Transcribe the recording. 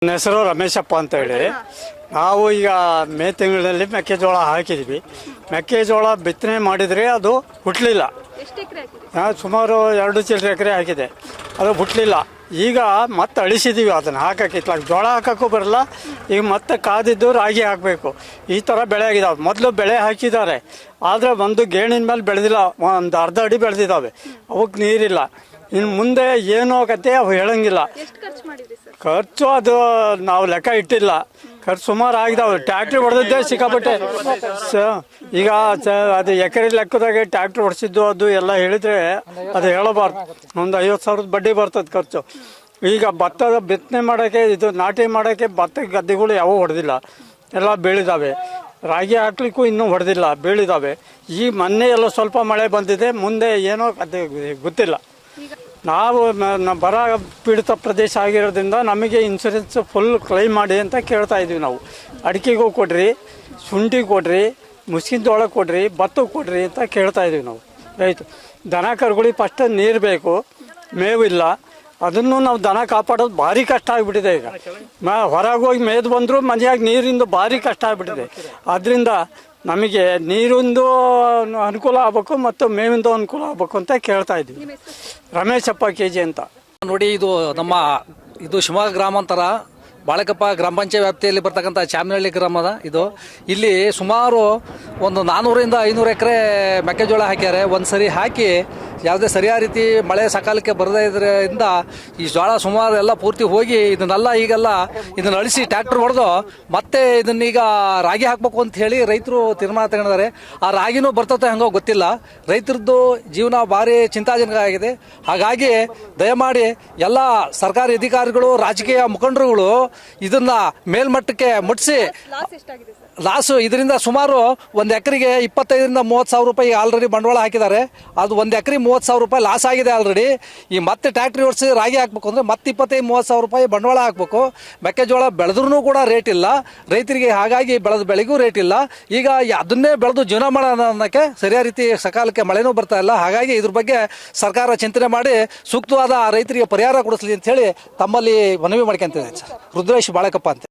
ನನ್ನ ಹೆಸರು ರಮೇಶಪ್ಪ ಅಂತ ಹೇಳಿ. ನಾವು ಈಗ ಮೇ ತಿಂಗಳಲ್ಲಿ ಮೆಕ್ಕೆಜೋಳ ಹಾಕಿದ್ವಿ. ಮೆಕ್ಕೆಜೋಳ ಬಿತ್ತನೆ ಮಾಡಿದರೆ ಅದು ಹುಟ್ಟಲಿಲ್ಲ. ಸುಮಾರು 2 ಚಿಲ್ಲರೆ ಎಕರೆ ಹಾಕಿದೆ, ಅದು ಹುಟ್ಟಲಿಲ್ಲ. ಈಗ ಮತ್ತೆ ಅಳಿಸಿದ್ದೀವಿ ಅದನ್ನು ಹಾಕೋಕ್ಕೆ. ಜೋಳ ಹಾಕೋಕ್ಕೂ ಬರಲ್ಲ. ಈಗ ಮತ್ತೆ ಕಾದಿದ್ದು ರಾಗಿ ಹಾಕಬೇಕು. ಈ ಥರ ಬೆಳೆ ಆಗಿದ್ದಾವೆ. ಮೊದಲು ಬೆಳೆ ಹಾಕಿದ್ದಾರೆ, ಆದರೆ ಒಂದು ಗೇಣಿನ ಮೇಲೆ ಬೆಳೆದಿಲ್ಲ, ಒಂದು ಅರ್ಧ ಅಡಿ ಬೆಳೆದಿದ್ದಾವೆ. ಅವಕ್ಕೆ ನೀರಿಲ್ಲ. ಇನ್ನು ಮುಂದೆ ಏನೋ ಕತೆ ಅವು ಹೇಳಂಗಿಲ್ಲ. ಖರ್ಚು ಅದು ನಾವು ಲೆಕ್ಕ ಇಟ್ಟಿಲ್ಲ. ಖರ್ಚು ಸುಮಾರು ಆಗಿದಾವೆ. ಟ್ಯಾಕ್ಟ್ರಿ ಹೊಡೆದಿದ್ದೆ ಸಿಕ್ಕಾಪಟ್ಟೆ. ಈಗ ಅದು ಎಕರೆ ಲೆಕ್ಕದಾಗೆ ಟ್ಯಾಕ್ಟ್ರಿ ಹೊಡೆಸಿದ್ದು ಅದು ಎಲ್ಲ ಹೇಳಿದರೆ ಅದು ಹೇಳಬಾರ್ದು. ಒಂದು 50,000 ಬಡ್ಡಿ ಬರ್ತದೆ ಖರ್ಚು. ಈಗ ಭತ್ತದ ಬಿತ್ತನೆ ಮಾಡೋಕ್ಕೆ, ಇದು ನಾಟಿ ಮಾಡೋಕ್ಕೆ ಭತ್ತ ಗದ್ದೆಗಳು ಯಾವೂ ಹೊಡೆದಿಲ್ಲ, ಎಲ್ಲ ಬೆಳೆದಾವೆ. ರಾಗಿ ಹಾಕ್ಲಿಕ್ಕೂ ಇನ್ನೂ ಹೊಡೆದಿಲ್ಲ, ಬೆಳೆದಾವೆ. ಈ ಮೊನ್ನೆ ಎಲ್ಲ ಸ್ವಲ್ಪ ಮಳೆ ಬಂದಿದೆ, ಮುಂದೆ ಏನೋ ಅದು ಗೊತ್ತಿಲ್ಲ. ನಾವು ಬರ ಪೀಡಿತ ಪ್ರದೇಶ ಆಗಿರೋದ್ರಿಂದ ನಮಗೆ ಇನ್ಶೂರೆನ್ಸ್ ಫುಲ್ ಕ್ಲೈಮ್ ಮಾಡಿ ಅಂತ ಕೇಳ್ತಾ ಇದ್ವಿ. ನಾವು ಅಡಿಕೆಗೂ ಕೊಡ್ರಿ, ಶುಂಠಿ ಕೊಡ್ರಿ, ಮುಸ್ಕಿನ ಜೋಳ ಕೊಡ್ರಿ, ಭತ್ತಕ್ಕೆ ಕೊಡ್ರಿ ಅಂತ ಕೇಳ್ತಾ ಇದ್ವಿ ನಾವು ರೈತ. ದನ ಕರುಗಳಿಗೆ ಫಸ್ಟ್ ನೀರು ಬೇಕು, ಮೇವಿಲ್ಲ. ಅದನ್ನು ನಾವು ದನ ಕಾಪಾಡೋದು ಭಾರಿ ಕಷ್ಟ ಆಗಿಬಿಟ್ಟಿದೆ. ಈಗ ಹೊರಗೆ ಹೋಗಿ ಮೇಯ್ದು ಬಂದರೂ ಮನೆಯಾಗ ನೀರಿಂದು ಭಾರಿ ಕಷ್ಟ ಆಗಿಬಿಟ್ಟಿದೆ. ಆದ್ದರಿಂದ ನಮಗೆ ನೀರಿಂದು ಅನುಕೂಲ ಆಗಬೇಕು ಮತ್ತು ಮೇವಿಂದು ಅನುಕೂಲ ಆಗಬೇಕು ಅಂತ ಕೇಳ್ತಾ ಇದ್ವಿ. ರಮೇಶಪ್ಪ KG ಅಂತ. ನೋಡಿ, ಇದು ಶಿವಮೊಗ್ಗ ಗ್ರಾಮಾಂತರ ಬಾಳಕಪ್ಪ ಗ್ರಾಮ ಪಂಚಾಯತ್ ವ್ಯಾಪ್ತಿಯಲ್ಲಿ ಬರ್ತಕ್ಕಂಥ ಚಾಮನಹಳ್ಳಿ ಗ್ರಾಮದ ಇದು. ಇಲ್ಲಿ ಸುಮಾರು ಒಂದು 400ರಿಂದ 500 ಎಕರೆ ಮೆಕ್ಕೆಜೋಳ ಹಾಕ್ಯಾರೆ. ಒಂದು ಸರಿ ಹಾಕಿ ಯಾವುದೇ ಸರಿಯಾದ ರೀತಿ ಮಳೆ ಸಕಾಲಕ್ಕೆ ಬರದೇ ಇದರಿಂದ ಈ ಜೋಳ ಸುಮಾರು ಎಲ್ಲ ಪೂರ್ತಿ ಹೋಗಿ ಈಗೆಲ್ಲ ಇದನ್ನ ಅಳಿಸಿ ಟ್ರ್ಯಾಕ್ಟರ್ ಹೊಡೆದು ಮತ್ತೆ ಇದನ್ನೀಗ ರಾಗಿ ಹಾಕಬೇಕು ಅಂತ ಹೇಳಿ ರೈತರು ತೀರ್ಮಾನ ತಗೊಂಡಿದ್ದಾರೆ. ಆ ರಾಗಿನೂ ಬರ್ತದೆ ಹೆಂಗೋ ಗೊತ್ತಿಲ್ಲ. ರೈತರದ್ದು ಜೀವನ ಭಾರಿ ಚಿಂತಾಜನಕ ಆಗಿದೆ. ಹಾಗಾಗಿ ದಯಮಾಡಿ ಎಲ್ಲ ಸರ್ಕಾರಿ ಅಧಿಕಾರಿಗಳು, ರಾಜಕೀಯ ಮುಖಂಡರುಗಳು ಇದನ್ನ ಮೇಲ್ಮಟ್ಟಕ್ಕೆ ಮುಟ್ಟಿಸಿ ಲಾಸು. ಇದರಿಂದ ಸುಮಾರು ಒಂದು ಎಕರೆಗೆ 25ರಿಂದ 30 ಸಾವಿರ ರೂಪಾಯಿ ಆಲ್ರೆಡಿ ಬಂಡವಾಳ ಹಾಕಿದ್ದಾರೆ. ಅದು ಒಂದು ಎಕರೆ 30 ಸಾವಿರ ರೂಪಾಯಿ ಲಾಸ್ ಆಗಿದೆ ಆಲ್ರೆಡಿ. ಈ ಮತ್ತೆ ಟ್ಯಾಕ್ಟ್ರಿ ಓಡಿಸಿ ರಾಗಿ ಹಾಕ್ಬೇಕು ಅಂದರೆ ಮತ್ತೆ 25-30 ಸಾವಿರ ರೂಪಾಯಿ ಬಂಡವಾಳ ಹಾಕಬೇಕು. ಮೆಕ್ಕೆಜೋಳ ಬೆಳೆದ್ರೂ ಕೂಡ ರೇಟ್ ಇಲ್ಲ ರೈತರಿಗೆ. ಹಾಗಾಗಿ ಬೆಳೆಗೂ ರೇಟ್ ಇಲ್ಲ. ಈಗ ಅದನ್ನೇ ಬೆಳೆದು ಜೀವನ ಮಾಡೋಣ ಅನ್ನೋಕ್ಕೆ ಸರಿಯಾದ ರೀತಿ ಸಕಾಲಕ್ಕೆ ಮಳೆನೂ ಬರ್ತಾ ಇಲ್ಲ. ಹಾಗಾಗಿ ಇದ್ರ ಬಗ್ಗೆ ಸರ್ಕಾರ ಚಿಂತನೆ ಮಾಡಿ ಸೂಕ್ತವಾದ ರೈತರಿಗೆ ಪರಿಹಾರ ಕೊಡಿಸಲಿ ಅಂತ ಹೇಳಿ ತಮ್ಮಲ್ಲಿ ಮನವಿ ಮಾಡ್ಕೊಂತಿದೆ ಸರ್. ರುದ್ರೇಶ್ ಬಾಳಕಪ್ಪ ಅಂತ.